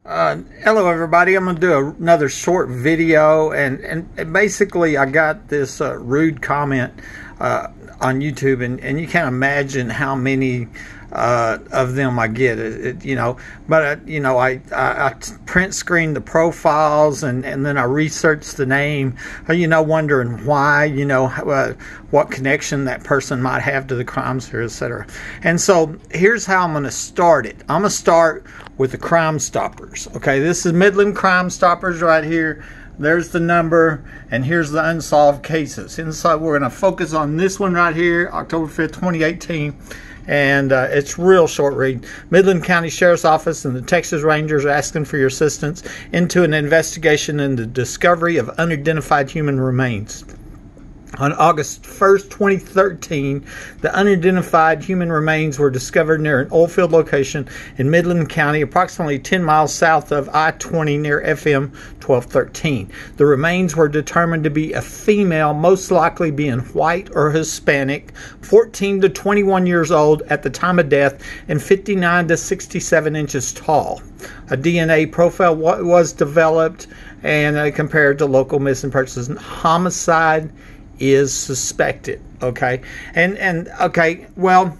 Hello everybody, I'm going to do another short video, and basically I got this rude comment on YouTube, and you can't imagine how many of them I get, I print screen the profiles, and then I research the name, wondering why, what connection that person might have to the crimes here, etc. And so here's how I'm going to start it. I'm going to start with the Crime Stoppers. Okay, this is Midland Crime Stoppers right here. There's the number, and here's the unsolved cases. And so we're going to focus on this one right here, October 5th, 2018. And it's real short read. Midland County Sheriff's Office and the Texas Rangers are asking for your assistance into an investigation into the discovery of unidentified human remains. On August 1st, 2013, the unidentified human remains were discovered near an oil field location in Midland County, approximately 10 miles south of I-20 near FM 1213. The remains were determined to be a female, most likely being white or Hispanic, 14 to 21 years old at the time of death, and 59 to 67 inches tall. A DNA profile was developed and compared to local missing persons. Homicide is suspected. Okay, and okay, well,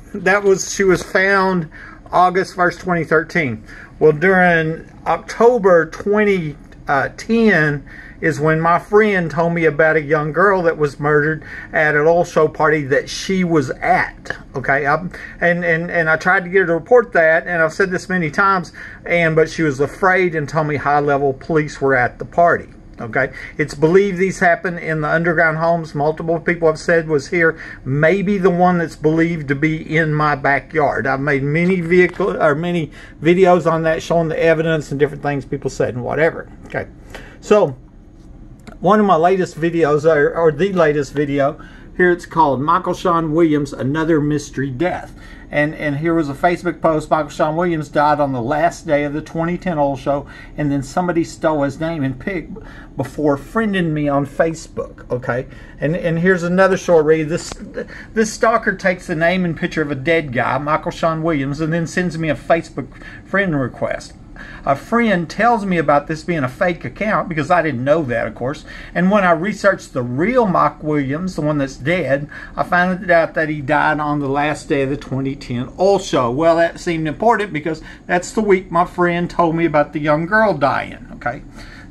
she was found August 1st, 2013. Well, during October 2010 is when my friend told me about a young girl that was murdered at an oil show party that she was at. Okay, and I tried to get her to report that, and I've said this many times, but she was afraid and told me high-level police were at the party. Okay, it's believed these happen in the underground homes. Multiple people have said was here. Maybe the one that's believed to be in my backyard. I've made many videos on that, showing the evidence and different things people said and whatever. Okay, so one of my latest videos, or the latest video here, it's called Michael Shawn Williams, Another Mystery Death. And here was a Facebook post. Michael Shawn Williams died on the last day of the 2010 oil show, and then somebody stole his name and pic before friending me on Facebook. Okay, and here's another short read. This stalker takes the name and picture of a dead guy, Michael Shawn Williams, and then sends me a Facebook friend request. A friend tells me about this being a fake account, because I didn't know that, of course. And when I researched the real Mike Williams, the one that's dead, I found out that he died on the last day of the 2010 oil show. Well, that seemed important because that's the week my friend told me about the young girl dying. Okay,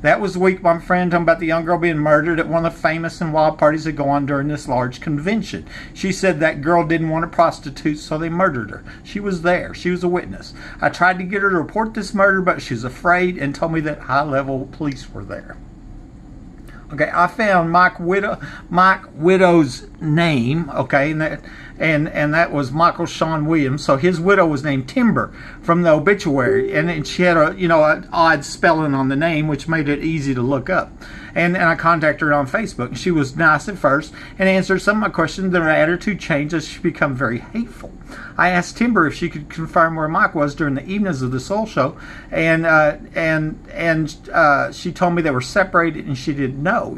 that was the week my friend told me about the young girl being murdered at one of the famous and wild parties that go on during this large convention. She said that girl didn't want a prostitute, so they murdered her. She was there. She was a witness. I tried to get her to report this murder, but she was afraid and told me that high-level police were there. Okay, I found Mike Widow's name, okay, and that was Michael Shawn Williams. So his widow was named Timber from the obituary, and she had an odd spelling on the name, which made it easy to look up. And I contacted her on Facebook. She was nice at first and answered some of my questions. Then her attitude changed as she became very hateful. I asked Timber if she could confirm where Mike was during the evenings of the soul show, and she told me they were separated, and she didn't know,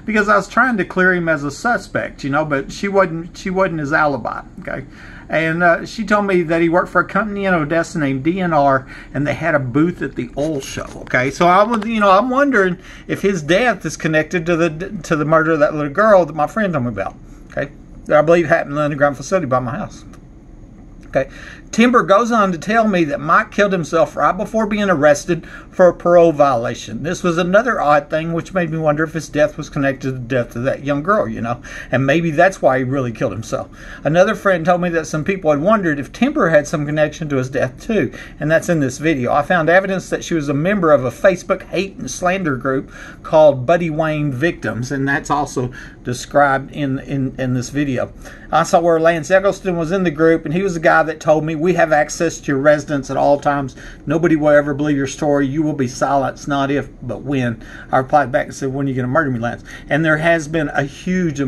because I was trying to clear him as a suspect, but she wasn't his alibi. Okay. And she told me that he worked for a company in Odessa named DNR, and they had a booth at the oil show. Okay, so I'm wondering if his death is connected to the murder of that little girl that my friend told me about. Okay, that I believe happened in the underground facility by my house. Okay, Timber goes on to tell me that Mike killed himself right before being arrested for a parole violation. This was another odd thing, which made me wonder if his death was connected to the death of that young girl, and maybe that's why he really killed himself. Another friend told me that some people had wondered if Timber had some connection to his death too, and that's in this video. I found evidence that she was a member of a Facebook hate and slander group called Buddy Wayne Victims, and that's also described in this video. I saw where Lance Eggleston was in the group, and he was the guy that told me, "We have access to your residence at all times. Nobody will ever believe your story. You will be silenced, not if, but when." I replied back and said, "When are you going to murder me, Lance?" And there has been a huge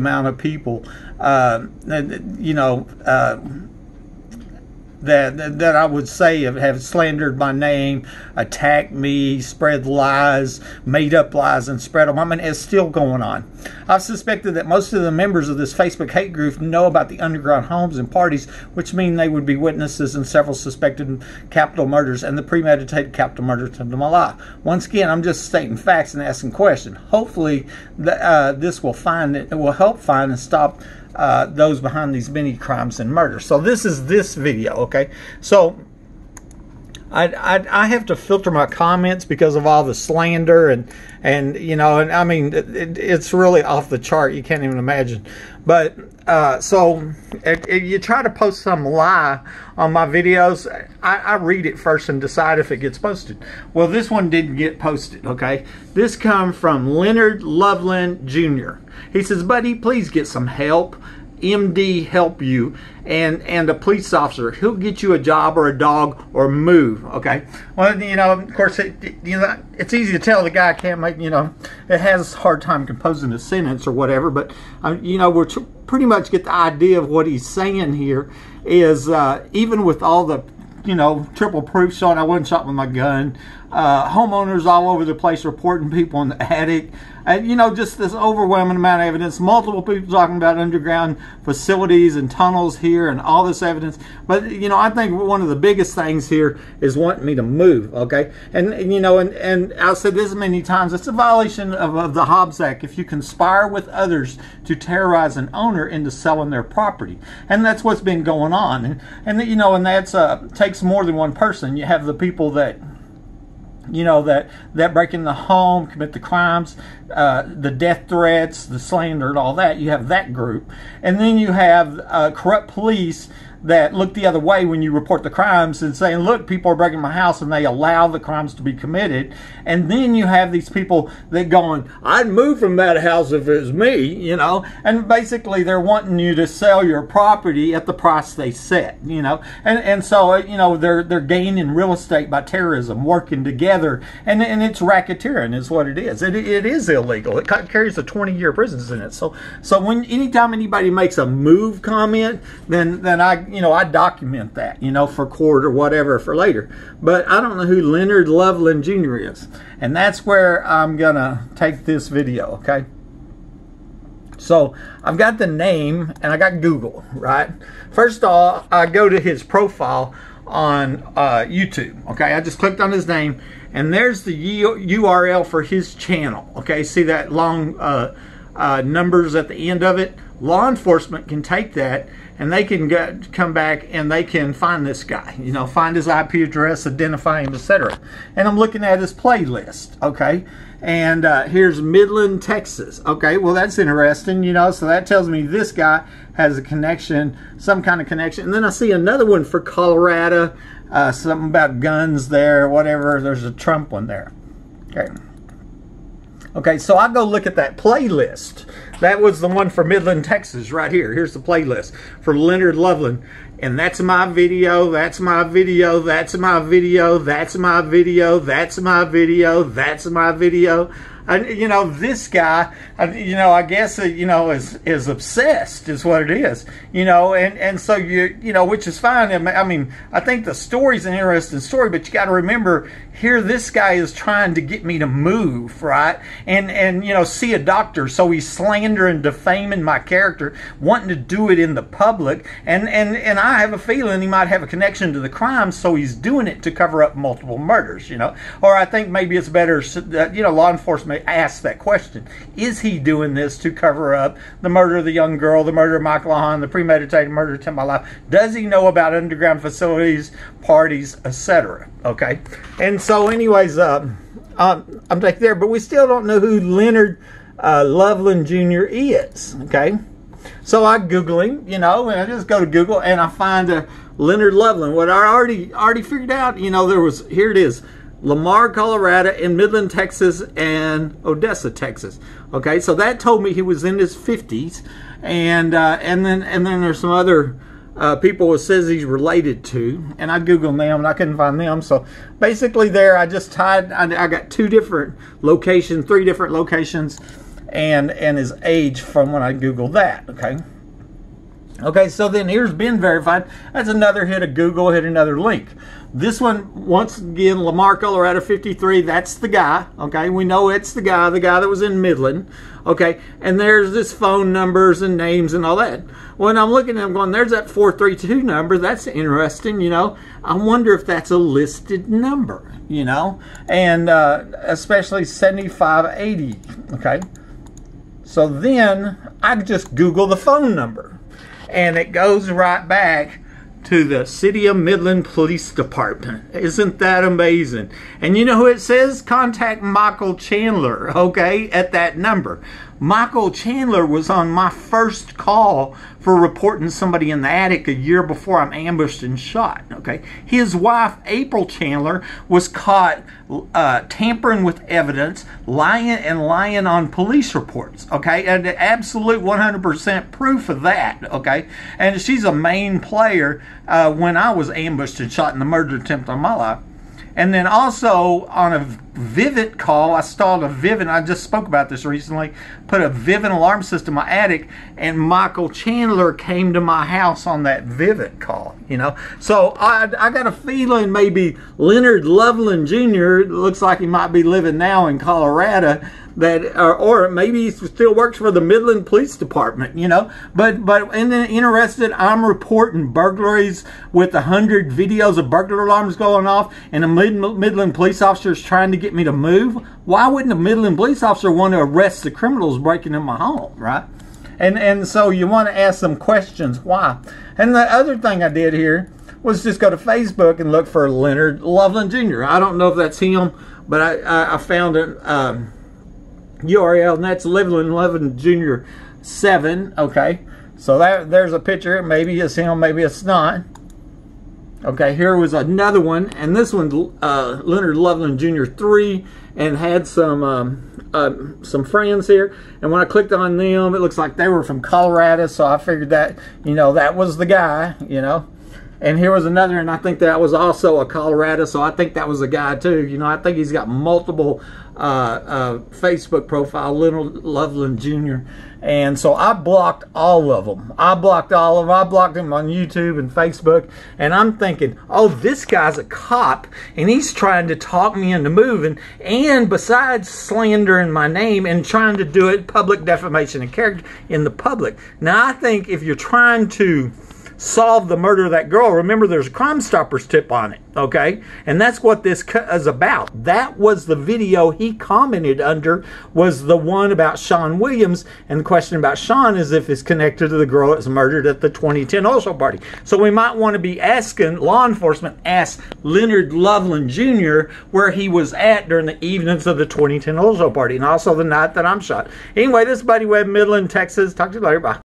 that I would say have slandered my name, attacked me, spread lies, made up lies and spread them. I mean, it's still going on. I've suspected that most of the members of this Facebook hate group know about the underground homes and parties, which mean they would be witnesses in several suspected capital murders and the premeditated capital murder attempt of my life. Once again, I'm just stating facts and asking questions. Hopefully, this will help find and stop those behind these many crimes and murders. So this is this video, okay? So I have to filter my comments because of all the slander and you know, and I mean it's really off the chart. You can't even imagine. But so you try to post some lie on my videos, I read it first and decide if it gets posted. Well, this one didn't get posted, okay? This come from Leanard Loveland Jr. He says, buddy, please get some help. MD help you and a police officer. He'll get you a job or a dog or move. Okay. Well, you know, of course, it's easy to tell the guy can't make, you know, it has a hard time composing a sentence or whatever. But you know, we're pretty much get the idea of what he's saying here is even with all the, you know, triple proof showing I wasn't shot with my gun, homeowners all over the place reporting people in the attic, you know, just this overwhelming amount of evidence, multiple people talking about underground facilities and tunnels here and all this evidence. But, you know, I think one of the biggest things here is wanting me to move, okay? And you know, and I've said this many times, it's a violation of the Hobbs Act if you conspire with others to terrorize an owner into selling their property. And that's what's been going on. And you know, and that's takes more than one person. You have the people that, you know, that break in the home, commit the crimes, the death threats, the slander, and all that. You have that group. And then you have corrupt police that look the other way when you report the crimes and saying, look, people are breaking my house, and they allow the crimes to be committed. And then you have these people that going, I'd move from that house if it was me, you know. And basically they're wanting you to sell your property at the price they set, you know. And so, you know, they're gaining real estate by terrorism, working together. And it's racketeering is what it is. It is illegal. It carries a 20-year prison sentence. So when anytime anybody makes a move comment, then I document that, you know, for court or whatever for later. But I don't know who Leanard Loveland Jr. is. And that's where I'm going to take this video, okay? So I've got the name and I got Google, right? First of all, I go to his profile on YouTube, okay? I just clicked on his name and there's the URL for his channel, okay? See that long numbers at the end of it? Law enforcement can take that and they can come back and they can find this guy, you know, find his IP address, identify him, etc. And I'm looking at his playlist, okay? And here's Midland, Texas. Okay, well, that's interesting, you know, so that tells me this guy has a connection, some kind of connection. And then I see another one for Colorado, something about guns there, whatever. There's a Trump one there. Okay. Okay, so I go look at that playlist. That was the one for Midland, Texas, right here. Here's the playlist for Leanard Loveland. And that's my video, that's my video, that's my video, that's my video, that's my video, that's my video. You know, this guy, you know, I guess, you know, is obsessed is what it is, you know, and so you know, which is fine. I mean, I think the story's an interesting story, but you got to remember here, this guy is trying to get me to move, right? And you know, see a doctor. So he's slandering, defaming my character, wanting to do it in the public. And I have a feeling he might have a connection to the crime. So he's doing it to cover up multiple murders, you know, or I think maybe it's better, you know, law enforcement ask that question. Is he doing this to cover up the murder of the young girl, the murder of Michael Shawn, the premeditated murder attempt on my life? Does he know about underground facilities, parties, etc.? Okay. And so anyways, I'm back there, but we still don't know who Leanard Loveland Jr. is. Okay. So I Google him, you know, and I just go to Google and I find Leanard Loveland. What I already figured out, you know, here it is. Lamar, Colorado, and Midland, Texas, and Odessa, Texas. Okay, so that told me he was in his 50s, and then there's some other people it says he's related to, and I googled them and I couldn't find them. So basically, there I just tied. I got 2 different locations, 3 different locations, and his age from when I googled that. Okay. Okay, so then here's been verified. That's another hit of Google, hit another link. This one, once again, Lamar, Colorado 53, that's the guy. Okay, we know it's the guy that was in Midland. Okay, and there's this phone numbers and names and all that. When I'm looking at them going, there's that 432 number. That's interesting, you know. I wonder if that's a listed number, you know, and especially 7580. Okay, so then I just Google the phone number. And it goes right back to the City of Midland Police Department. Isn't that amazing? And you know who it says? Contact Michael Chandler, okay, at that number. Michael Chandler was on my first call for reporting somebody in the attic a year before I'm ambushed and shot, okay? His wife, April Chandler, was caught tampering with evidence, lying on police reports, okay? And absolute 100% proof of that, okay? And she's a main player when I was ambushed and shot in the murder attempt on my life. And then also on a Vivint call, I stalled a Vivint. I just spoke about this recently. Put a Vivint alarm system in my attic, and Michael Chandler came to my house on that Vivint call. You know, so I got a feeling maybe Leanard Loveland Jr. looks like he might be living now in Colorado. That or maybe he still works for the Midland Police Department, you know. But and then interested, I'm reporting burglaries with 100 videos of burglar alarms going off, and a Midland police officer is trying to get me to move. Why wouldn't a Midland police officer want to arrest the criminals breaking in my home, right? And so you want to ask some questions. Why? And the other thing I did here was just go to Facebook and look for Leanard Loveland Jr. I don't know if that's him, but I found it. URL, and that's Loveland Jr. 7. Okay, so there's a picture. Maybe it's him, maybe it's not. Okay, here was another one, and this one's Leanard Loveland Jr. 3, and had some friends here. And when I clicked on them, it looks like they were from Colorado, so I figured that, you know, that was the guy, you know. And here was another, and I think that was also a Colorado, so I think that was a guy too. You know, I think he's got multiple Facebook profile, Leanard Loveland Jr. And so I blocked all of them. I blocked them on YouTube and Facebook. And I'm thinking, oh, this guy's a cop, and he's trying to talk me into moving. And besides slandering my name and trying to do it public defamation of character in the public. Now, I think if you're trying to solve the murder of that girl, remember there's a Crime Stoppers tip on it, okay? And that's what this is about. That was the video he commented under, was the one about Shawn Williams, and the question about Shawn is if it's connected to the girl that was murdered at the 2010 oil show party. So we might want to be asking, law enforcement ask Leanard Loveland Jr. where he was at during the evenings of the 2010 oil show party, and also the night that I'm shot. Anyway, this is Buddy Webb, Midland, Texas. Talk to you later. Bye.